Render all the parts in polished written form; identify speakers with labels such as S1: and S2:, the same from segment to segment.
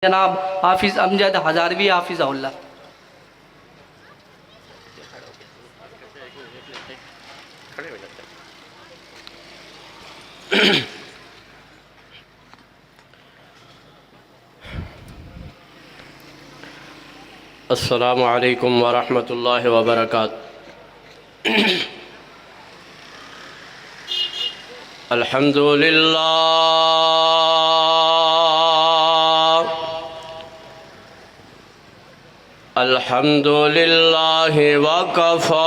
S1: جناب حافظ امجد ہزاروی حافظہ اللہ۔
S2: السلام علیکم ورحمۃ اللہ وبرکاتہ۔ الحمد للہ الحمد للہ وکفی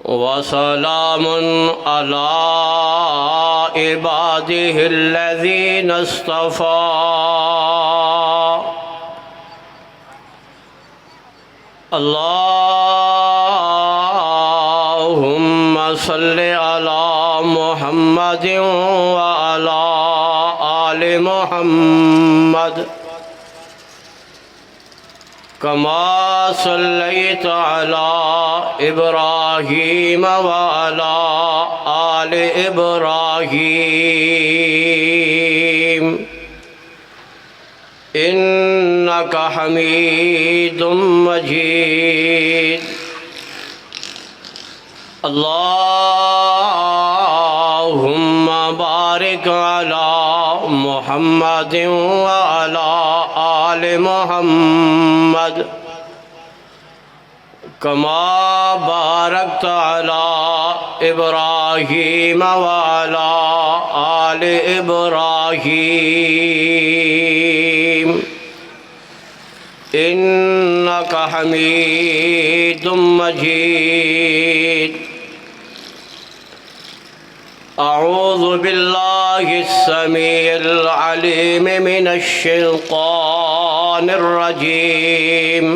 S2: وسلام علی عباده الذین اصطفى۔ اللہم صل علی محمد وعلی آل محمد کما صلیت علی ابراہیم وعلی آل ابراہیم انک حمید مجید۔ اللہم بارک علی محمد وعلی آل محمد کما بارکت علی ابراہیم وعلی آل ابراہیم انک حمید مجید۔ اعوذ باللہ السمیع العلیم من الشیطان الرجیم۔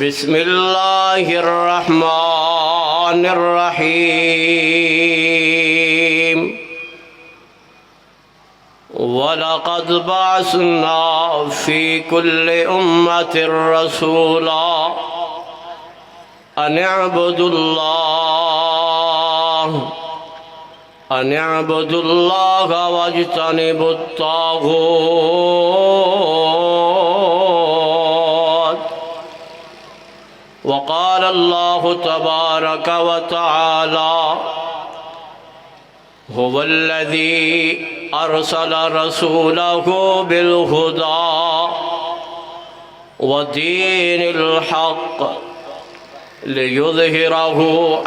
S2: بسم اللہ الرحمن الرحیم۔ وَلَقَدْ بَعَثْنَا فِي كُلِّ أُمَّةٍ رَسُولًا أَنِ اعْبُدُوا اللَّهَ وَاجْتَنِبُوا الطَّاغُوتَ۔ وقال اللہ تبارک وتعالی هو الذی ارسل رسولہ بالہدی ودین الحق لیظہرہ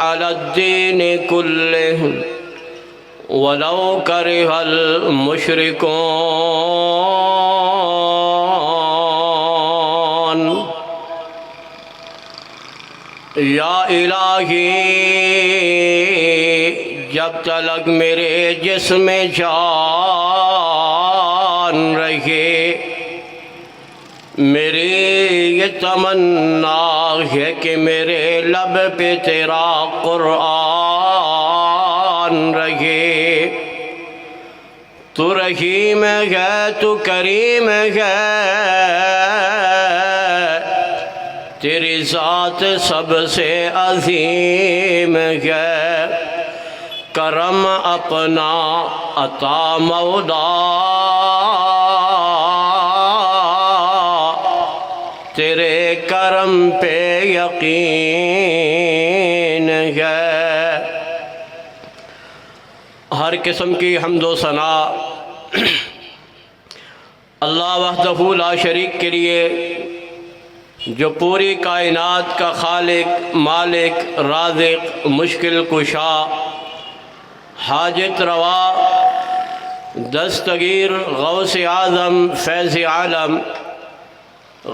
S2: علی الدین کلہ ولو کرہ المشرکون۔ یا الہی جب تلک میرے جسم جان رہے میری یہ تمنا ہے کہ میرے لب پہ تیرا قرآن رہے۔ تو رحیم ہے تو کریم ہے تیری ذات سب سے عظیم ہے۔ کرم اپنا عطا مولا تیرے کرم پہ یقین ہے۔ ہر قسم کی حمد و ثنا اللہ وحدہ لا شریک کے لیے جو پوری کائنات کا خالق، مالک، رازق، مشکل کشا، حاجت روا، دستگیر، غوث اعظم، فیض عالم،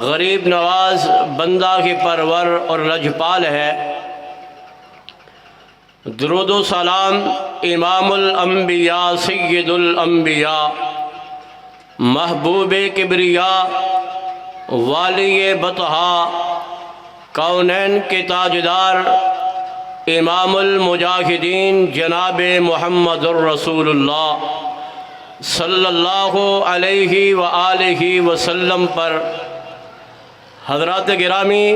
S2: غریب نواز، بندہ کی پرور اور لجپال ہے۔ درود و سلام امام الانبیاء سید الانبیاء محبوب کبریاء والی بطحا کونین کے تاجدار امام المجاہدین جناب محمد الرسول اللہ صلی اللہ علیہ وآلہ وسلم پر حضرات گرامی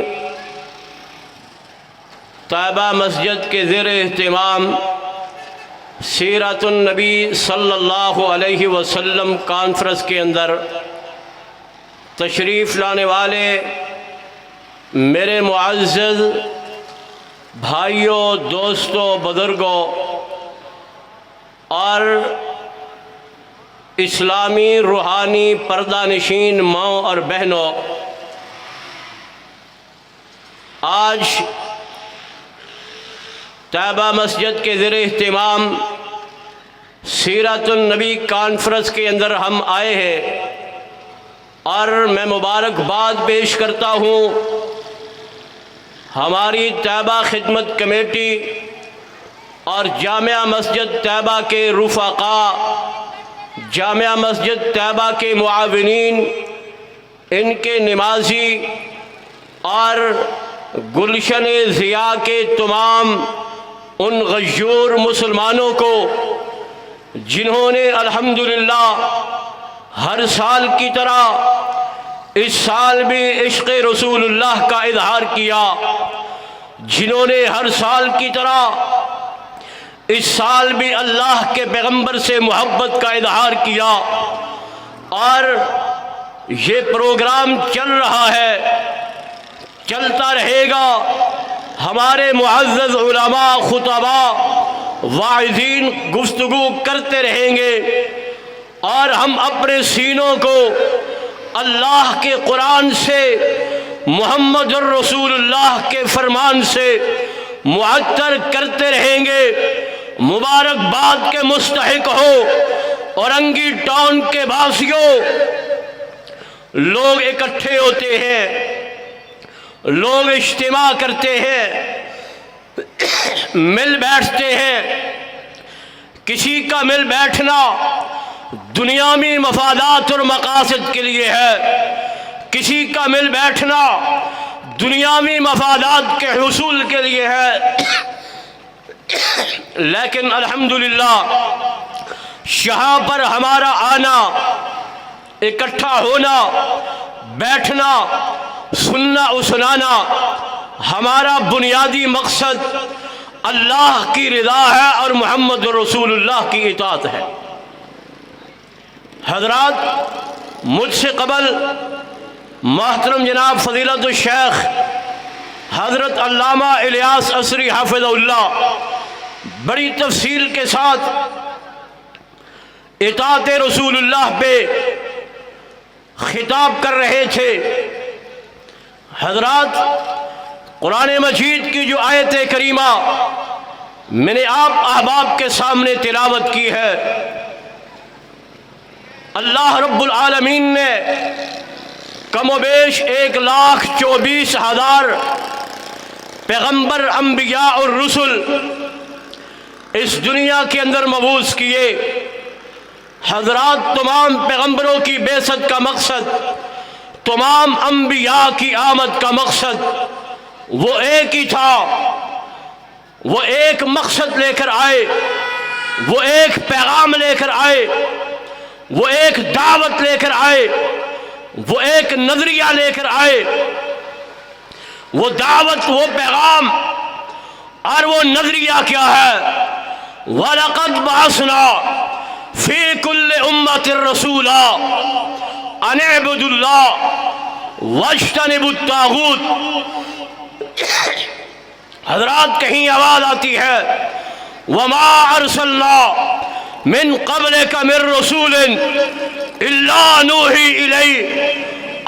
S2: طیبہ مسجد کے زیر اہتمام سیرت النبی صلی اللہ علیہ وسلم کانفرنس کے اندر تشریف لانے والے میرے معزز بھائیوں، دوستوں، بزرگوں اور اسلامی روحانی پردہ نشین ماؤں اور بہنوں، آج طیبہ مسجد کے زیر اہتمام سیرت النبی کانفرنس کے اندر ہم آئے ہیں اور میں مبارکباد پیش کرتا ہوں ہماری طیبہ خدمت کمیٹی اور جامعہ مسجد طیبہ کے رفقاء، جامعہ مسجد طیبہ کے معاونین، ان کے نمازی اور گلشن ضیاء کے تمام ان غیور مسلمانوں کو جنہوں نے الحمدللہ ہر سال کی طرح اس سال بھی عشق رسول اللہ کا اظہار کیا، جنہوں نے ہر سال کی طرح اس سال بھی اللہ کے پیغمبر سے محبت کا اظہار کیا، اور یہ پروگرام چل رہا ہے، چلتا رہے گا۔ ہمارے معزز علماء، خطباء، واعظین گفتگو کرتے رہیں گے اور ہم اپنے سینوں کو اللہ کے قرآن سے، محمد الرسول اللہ کے فرمان سے معطر کرتے رہیں گے۔ مبارکباد کے مستحق ہو اورنگی ٹاؤن کے باسیوں، لوگ اکٹھے ہوتے ہیں، لوگ اجتماع کرتے ہیں، مل بیٹھتے ہیں۔ کسی کا مل بیٹھنا دنیاوی مفادات اور مقاصد کے لیے ہے، کسی کا مل بیٹھنا دنیاوی مفادات کے حصول کے لیے ہے، لیکن الحمدللہ یہاں پر ہمارا آنا، اکٹھا ہونا، بیٹھنا، سننا و سنانا، ہمارا بنیادی مقصد اللہ کی رضا ہے اور محمد رسول اللہ کی اطاعت ہے۔ حضرات، مجھ سے قبل محترم جناب فضیلت الشیخ حضرت علامہ الیاس عصری حافظ اللہ بڑی تفصیل کے ساتھ اطاعت رسول اللہ پہ خطاب کر رہے تھے۔ حضرات، قرآن مجید کی جو آیت کریمہ میں نے آپ احباب کے سامنے تلاوت کی ہے، اللہ رب العالمین نے کم و بیش 1,24,000 پیغمبر، انبیاء اور رسل اس دنیا کے اندر مبعوث کیے۔ حضرات، تمام پیغمبروں کی بعثت کا مقصد، تمام انبیاء کی آمد کا مقصد وہ ایک ہی تھا، وہ ایک مقصد لے کر آئے، وہ ایک پیغام لے کر آئے، وہ ایک دعوت لے کر آئے، وہ ایک نظریہ لے کر آئے۔ وہ دعوت، وہ پیغام اور وہ نظریہ کیا ہے؟ وَلَقَدْ بَعَثْنَا فِي كُلِّ أُمَّةٍ رَسُولًا أَنِ اعْبُدُوا اللَّهَ وَاجْتَنِبُوا الطَّاغُوتَ۔ حضرات، کہیں آواز آتی ہے وَمَا أَرْسَلْنَا مِن قَبْلِكَ مِن رَسُولٍ إِلَّا نُوحِي إِلَيْهِ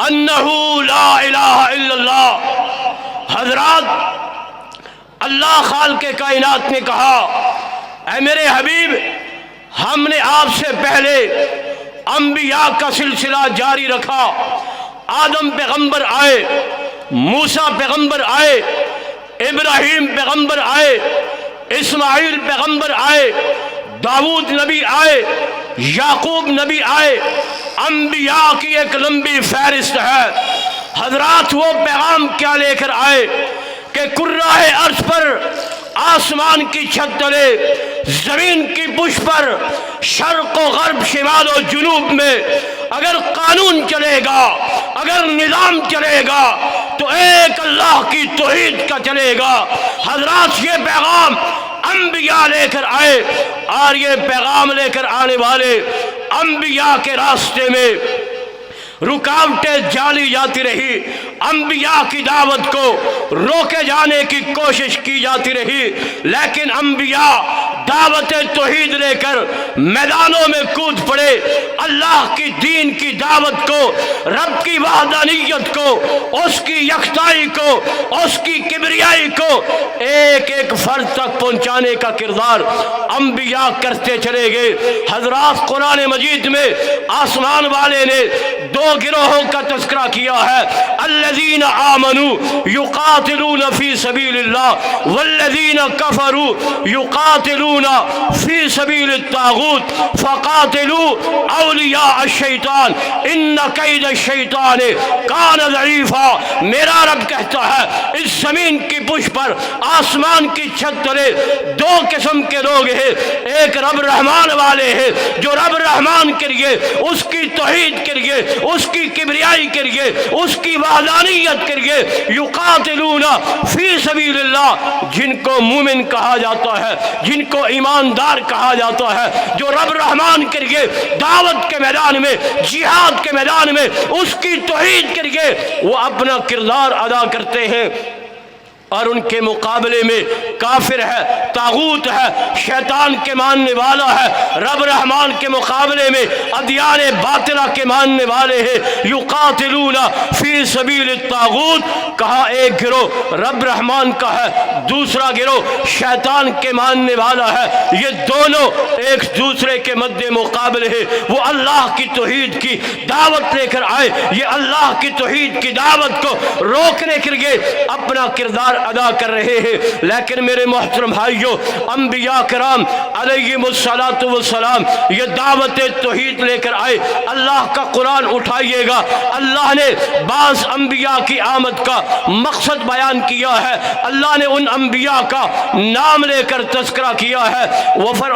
S2: أَنَّهُ لَا إِلَٰهَ إِلَّا اللَّهُ۔ حضرات، اللہ خالق کائنات نے کہا، اے میرے حبیب، ہم نے آپ سے پہلے انبیاء کا سلسلہ جاری رکھا۔ آدم پیغمبر آئے، موسیٰ پیغمبر آئے، ابراہیم پیغمبر آئے، اسماعیل پیغمبر آئے، داؤد نبی آئے، یعقوب نبی آئے۔ انبیاء کی ایک لمبی فہرست ہے۔ حضرات، وہ پیغام کیا لے کر آئے کہ کرۂ ارض پر، آسمان کی چھت تلے، زمین کی پشت پر شرق و غرب شمال و جنوب میں اگر قانون چلے گا، اگر نظام چلے گا تو ایک اللہ کی توحید کا چلے گا۔ حضرات یہ پیغام انبیاء لے کر آئے، اور یہ پیغام لے کر آنے والے انبیاء کے راستے میں رکاوٹیں ڈالی جاتی رہی، انبیاء کی دعوت کو روکے جانے کی کوشش کی جاتی رہی، لیکن انبیاء دعوت توحید لے کر میدانوں میں کود پڑے، اللہ کی دین کی دعوت کو، رب کی وحدانیت کو، اس کی یکتائی کو، اس کی کبریائی کو ایک ایک فرد تک پہنچانے کا کردار انبیاء کرتے چلے گئے۔ حضرات قرآن مجید میں آسمان والے نے دو گروہوں کا تذکرہ کیا ہے، الذین آمنوا یقاتلون فی سبیل اللہ والذین کفروا یقاتلون فی سبیل الطاغوت فقاتلوا اولیاء الشیطان ان کید الشیطان کان ضعیفا۔ میرا رب کہتا ہے اس زمین کی پشت پر، آسمان کی چھت تلے دو قسم کے لوگ ہیں، ایک رب رحمان والے ہیں جو رب رحمان کے لیے، اس کی توحید کے لیے، اس کی کبریائی کے لیے، اس کی وحدانیت کے لیے یقاتلون فی سبیل اللہ، جن کو مومن کہا جاتا ہے، جن کو ایماندار کہا جاتا ہے، جو رب رحمان کے لیے دعوت کے میدان میں، جہاد کے میدان میں، اس کی توحید کے لیے وہ اپنا کردار ادا کرتے ہیں، اور ان کے مقابلے میں کافر ہے، طاغوت ہے، شیطان کے ماننے والا ہے، رب رحمان کے مقابلے میں ادیان باطلہ کے ماننے والے ہیں۔ یقاتلون فی سبیل الطاغوت، کہا ایک گروہ رب رحمان کا ہے، دوسرا گروہ شیطان کے ماننے والا ہے، یہ دونوں ایک دوسرے کے مد مقابل ہے۔ وہ اللہ کی توحید کی دعوت لے کر آئے، یہ اللہ کی توحید کی دعوت کو روکنے کے لیے اپنا کردار ادا کر رہے ہیں، لیکن میرے محترم بھائیوں، انبیاء کرام علیہم السلام یہ دعوت توحید لے کر آئے۔ اللہ کا قرآن اٹھائیے گا، اللہ نے بعض انبیاء کی آمد کا مقصد بیان کیا ہے، اللہ نے ان انبیاء کا نام لے کر تذکرہ کیا ہے۔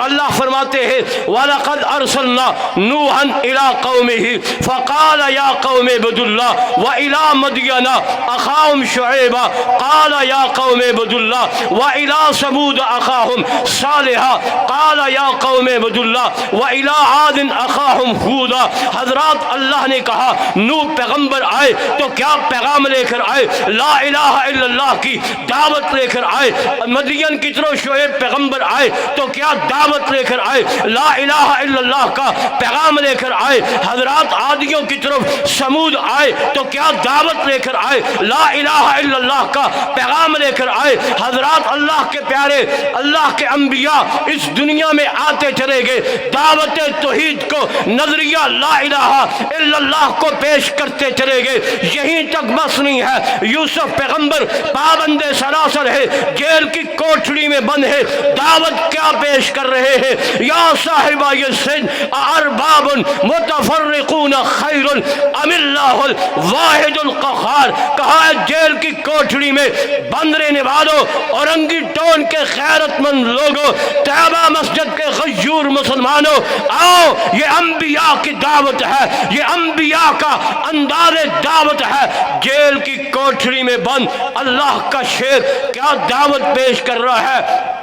S2: اللہ فرماتے ہیں وَلَقَدْ أَرْسَلْنَا نُوحًا إِلَىٰ قَوْمِهِ فَقَالَ يَا قَوْمِ اعْبُدُوا اللَّهَ وَإِلَىٰ مَدْيَنَ أَخَاهُمْ شُعَيْبًا قَالَ يَا قَوْمِ اعْبُدُوا اللَّهَ وَإِلَىٰ ثَمُودَ أَخَاهُمْ صَالِحًا قَالَ يَا قَوْمِ اعْبُدُوا اللَّهَ وَإِلَىٰ عَادٍ أَخَاهُمْ هُودًا۔ حضرات اللہ نے کہا نوح پیغمبر آئے تو کیا پیغام لے کر آئے؟ لا الہ الا اللہ کی دعوت لے کر آئے۔ مدین کی طرف شعیب پیغمبر آئے تو کیا دعوت لے کر آئے؟ لا الہ الا اللہ کا پیغام لے کر آئے۔ حضرات عادیوں کی طرف سمود آئے تو کیا دعوت لے کر آئے؟ لا الہ الا اللہ کا پیغام لے کر آئے۔ حضرات اللہ کے پیارے، اللہ کے انبیاء اس دنیا میں آتے چلے گئے، دعوت توحید کو، نظریہ لا الہ الا اللہ کو پیش کرتے چلے گئے، یہیں تک بس نہیں ہے۔ یوسف پیغمبر پابند سلاسل ہے، جیل کی کوٹڑی میں بند ہے، دعوت کیا پیش کر رہے ہیں؟ یا صاحبہ السجن ارباب متفرقون خیر ام اللہ الواحد القہار۔ کہا ہے جیل کی کوٹڑی میں بند رہنے والوں، اورنگی ٹون کے غیرت مند لوگوں، طیبہ مسجد کے غیور مسلمانوں، آؤ یہ انبیاء کی دعوت ہے، یہ انبیاء کا انداز دعوت ہے۔ جیل کی کوٹڑی میں بند اللہ کا شیر کیا دعوت پیش کر رہا ہے؟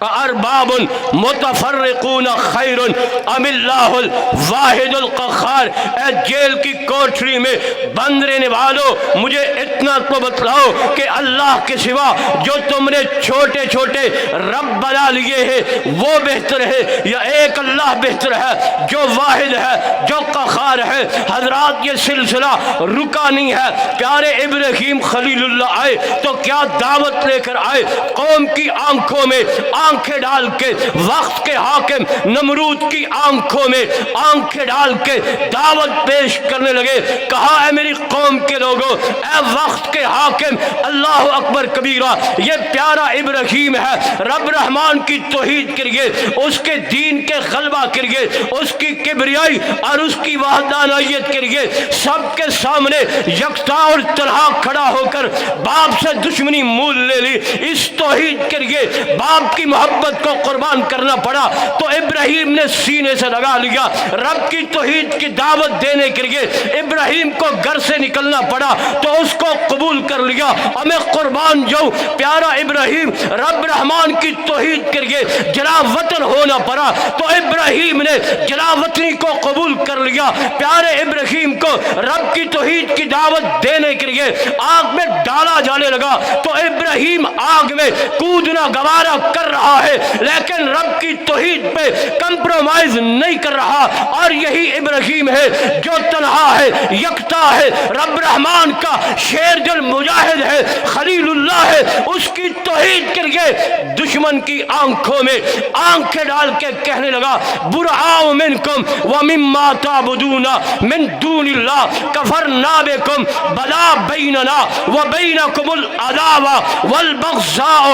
S2: ارباب متفرقون خیر ام اللہ الواحد القہار۔ اے جیل کی کوٹڑی میں بند رہنے والوں، مجھے اتنا تو بتلاؤ کہ اللہ کے سوا جو تم نے چھوٹے چھوٹے رب بنا لیے ہیں وہ بہتر ہے یا ایک اللہ بہتر ہے جو واحد ہے، جو قہار ہے؟ حضرات یہ سلسلہ رکا نہیں ہے۔ پیارے ابراہیم خلیل اللہ آئے تو کیا دعوت لے کر آئے؟ قوم کی آنکھوں میں آنکھیں ڈال کے، وقت کے حاکم نمرود کی آنکھوں میں آنکھیں ڈال کے دعوت پیش کرنے لگے۔ کہا ہے میری قوم کے لوگوں، اے وقت کے حاکم، اللہ اکبر کبیرہ، یہ پیارا ابراہیم ہے، رب رحمان کی توحید کے لیے، اس کے دین کے غلبہ کے لیے، اس کی کبریائی اور اس کی وحدانیت کے لیے سب کے سامنے یکتا اور تنہا کھڑا ہو کر باپ سے دشمنی مول لے لی۔ اس توحید کے لیے، باپ کی محبت کو قربان کرنا پڑا تو ابراہیم نے سینے سے لگا لیا. رب کی توحید کی دعوت دینے کے لیے ابراہیم کو گھر سے نکلنا پڑا تو اس کو قبول کر لیا. ہمیں قربان جو پیارا ابراہیم رب رحمان کی توحید کے لیے جلا وطن ہونا پڑا تو ابراہیم نے جلا وطنی کو قبول کر لیا. پیارے ابراہیم کو رب کی توحید کی دعوت دینے کے لیے آگ میں ڈالا جانے لگا تو ابراہیم آگ میں کودنا گوارا کر رہا ہے لیکن رب کی توحید پہ کمپرومائز نہیں کر رہا. اور یہی ابراہیم ہے جو تنہا ہے, یکتا ہے, رب رحمان کا شیر دل مجاہد ہے, خلیل اللہ ہے. اس کی توحید کے لیے دشمن کی آنکھوں میں آنکھیں ڈال کے کہنے لگا برآء منکم ومما تعبدون من دون اللہ کفرنا بکم بدا بیننا وبینکم العداوہ والبغضاء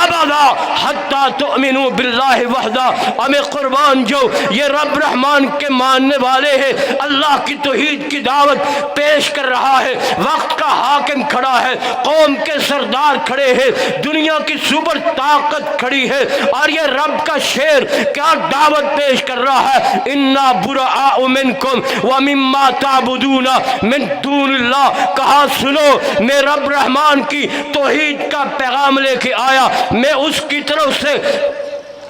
S2: ابدا حتی تؤمنوا باللہ وحدہ. ہمیں قربان جو یہ رب رحمان کے ماننے والے ہیں, اللہ کی توحید کی دعوت پیش کر رہا ہے, وقت کا حاکم کھڑا ہے, قوم کے سردار کھڑے ہیں, دنیا کی سپر طاقت کھڑی ہے اور یہ رب کا شیر کیا دعوت پیش کر رہا ہے انا براء منکم ومما تعبدون من دون اللہ. کہا سنو میں رب رحمان کی توحید کا پیغام لے کے آیا, میں اس کی طرف سے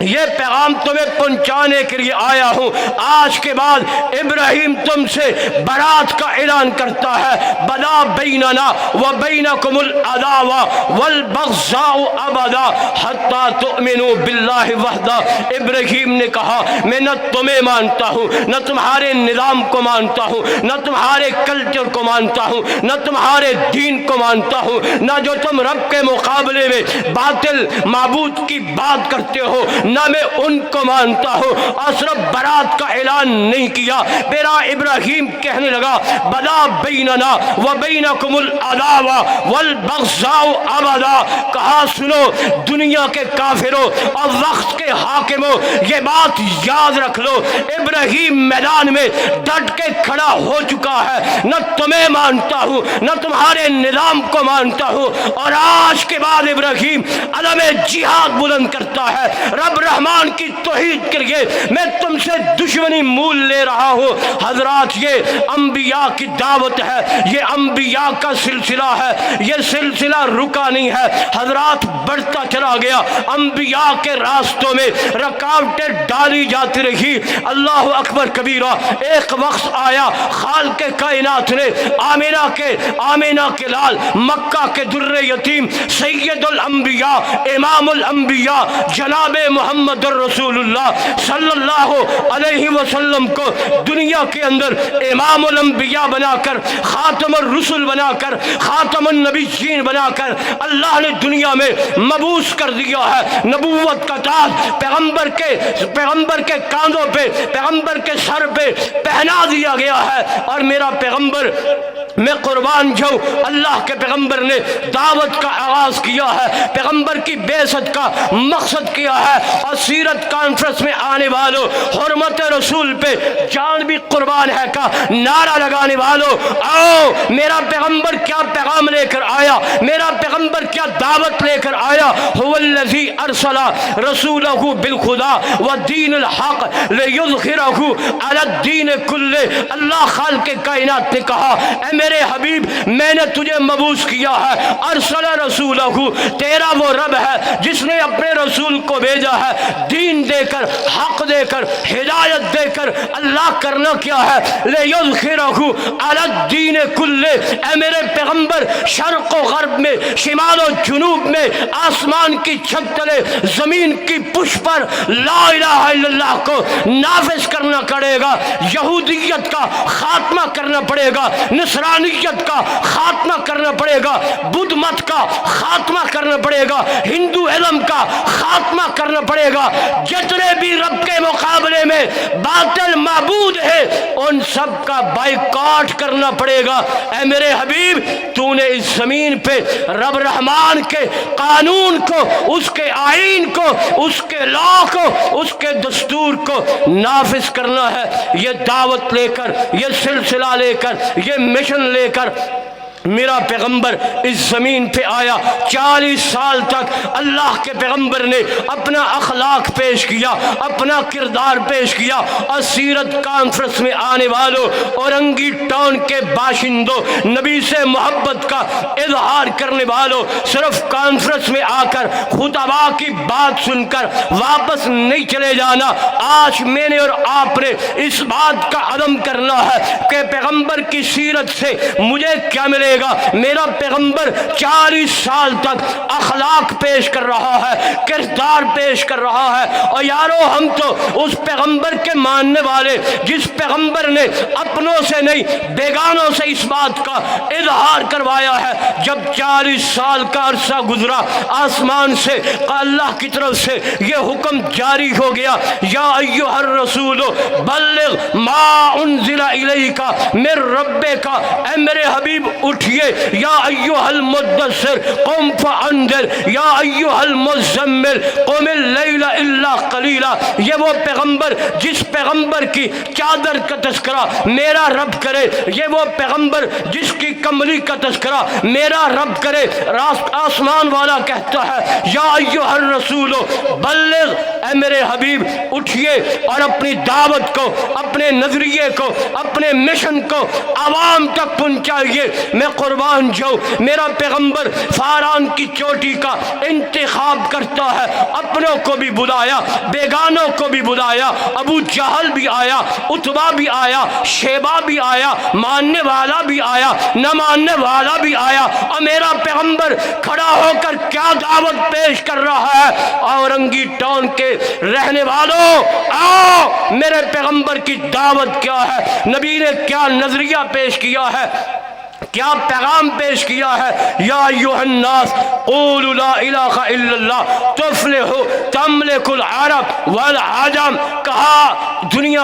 S2: یہ پیغام تمہیں پہنچانے کے لیے آیا ہوں. آج کے بعد ابراہیم تم سے برات کا اعلان کرتا ہے بدا بیننا وبینکم العداوہ والبغضاء ابدا حتی تؤمنوا باللہ وحدہ. ابراہیم نے کہا میں نہ تمہیں مانتا ہوں, نہ تمہارے نظام کو مانتا ہوں, نہ تمہارے کلچر کو مانتا ہوں, نہ تمہارے دین کو مانتا ہوں, نہ جو تم رب کے مقابلے میں باطل معبود کی بات کرتے ہو نہ میں ان کو مانتا ہوں. اور صرف برات کا اعلان نہیں کیا, میرا ابراہیم کہنے لگا بدا بیننا وبینکم العداوہ والبغضاء ابدا. کہا سنو دنیا کے کافروں اور وقت کے حاکموں یہ بات یاد رکھ لو, ابراہیم میدان میں ڈٹ کے کھڑا ہو چکا ہے, نہ تمہیں مانتا ہوں نہ تمہارے نظام کو مانتا ہوں. اور آج کے بعد ابراہیم علم جہاد بلند کرتا ہے رب رحمان کی توحید کے لیے میں تم سے دشمنی مول لے رہا ہوں. حضرات یہ انبیاء کی دعوت ہے, یہ انبیاء کا سلسلہ ہے, یہ سلسلہ رکا نہیں ہے حضرات, بڑھتا چلا گیا. انبیاء کے راستوں میں رکاوٹیں ڈالی جاتی رہی. اللہ اکبر کبیرہ. ایک وقت آیا خالق کائنات نے آمینہ کے لال مکہ کے در یتیم سید الانبیاء امام الانبیاء جناب محمد الرسول اللہ صلی اللہ علیہ وسلم کو دنیا کے اندر امام الانبیاء بنا کر, خاتم الرسل بنا کر, خاتم النبیین بنا کر اللہ نے دنیا میں مبعوث کر دیا ہے. نبوت کا تاج پیغمبر کے کاندھوں پہ, پیغمبر کے سر پہ پہنا دیا گیا ہے. اور میرا پیغمبر میں قربان جاؤں اللہ کے پیغمبر نے دعوت کا آغاز کیا ہے, پیغمبر کی بعثت کا مقصد کیا ہے. اور سیرت کانفرنس میں آنے والوں, حرمت رسول پہ جان بھی قربان ہے کا نعرہ لگانے والوں, آؤ میرا پیغمبر کیا پیغام لے کر آیا, میرا پیغمبر کیا دعوت لے کر آیا. هو الذی ارسل رسولہ بالخدا والدین الحق لیظہرہ علی الدین کلہ. اللہ خالق کائنات نے کہا اے میرے حبیب میں نے تجھے مبعوث کیا ہے. ارسل رسولہ, تیرا وہ رب ہے جس نے اپنے رسول کو بھیجا ہے دین دے کر, حق دے کر, ہدایت دے کر. اللہ کرنا کیا ہے لیظہرہ علی الدین کلہ. اے میرے پیغمبر شرق و غرب میں, شمال و جنوب میں, آسمان کی چھت تلے, زمین کی پشت پر لا الہ الا اللہ کو نافذ کرنا پڑے گا. یہودیت کا خاتمہ کرنا پڑے گا, نصرانیت کا خاتمہ کرنا پڑے گا, بدھ مت کا خاتمہ کرنا پڑے گا, ہندو علم کا خاتمہ کرنا پڑے گا. جتنے بھی رب کے مقابلے میں باطل معبود ہے ان سب کا بائیکاٹ کرنا پڑے گا. اے میرے حبیب تو نے اس زمین پہ رب رحمان کے قانون کو, اس کے آئین کو, اس کے لا کو, اس کے دستور کو نافذ کرنا ہے. یہ دعوت لے کر, یہ سلسلہ لے کر, یہ مشن لے کر میرا پیغمبر اس زمین پہ آیا، 40 سال تک اللہ کے پیغمبر نے اپنا اخلاق پیش کیا، اپنا کردار پیش کیا، اور سیرت کانفرنس میں آنے والوں، اورنگی ٹاؤن کے باشندوں، نبی سے محبت کا اظہار کرنے والوں، صرف کانفرنس میں آ کر خطباء کی بات سن کر واپس نہیں چلے جانا۔ آج میں نے اور آپ نے اس بات کا عزم کرنا ہے کہ پیغمبر کی سیرت سے مجھے کیا ملے گا۔ میرا پیغمبر 40 سال تک اخلاق پیش کر رہا ہے، کردار پیش کر رہا ہے، اور یارو ہم تو اس پیغمبر کے ماننے والے جس پیغمبر نے اپنوں سے نہیں بیگانوں سے اس بات کا اظہار کروایا ہے۔ جب 40 سال کا عرصہ گزرا، آسمان سے اللہ کی طرف سے یہ حکم جاری ہو گیا، یا ایھا الرسول بلغ ما انزل الیک من ربک، اے میرے حبیب اٹھئے، یا ایھا المدثر قم فانذر، یا ایھا المزمل قم اللیل الا قلیلا۔ یہ وہ پیغمبر جس پیغمبر کی چادر کا تذکرہ میرا رب کرے، یہ وہ پیغمبر جس کی کملی کا تذکرہ میرا رب کرے۔ راست آسمان والا کہتا ہے، یا ایھا الرسول بلغ، اے میرے حبیب اٹھئے اور اپنی دعوت کو، اپنے نظریے کو، اپنے مشن کو عوام تک پہنچائیے۔ میں قربان جاؤں، میرا پیغمبر فاران کی چوٹی کا انتخاب کرتا ہے، اپنوں کو بھی بلایا، بیگانوں کو بھی بلایا، ابو جہل بھی آیا، عتبہ بھی آیا، شیبہ بھی آیا، ماننے والا بھی آیا، نہ ماننے والا بھی آیا، اور میرا پیغمبر کھڑا ہو کر کیا دعوت پیش کر رہا ہے، اورنگی ٹاؤن کے رہنے والوں آؤ، میرے پیغمبر کی دعوت کیا ہے، نبی نے کیا نظریہ پیش کیا ہے، کیا پیغام پیش کیا ہے۔ یا ایھا الناس قولوا لا الہ الا اللہ تفلحوا تملک العرب والعجم، کہا دنیا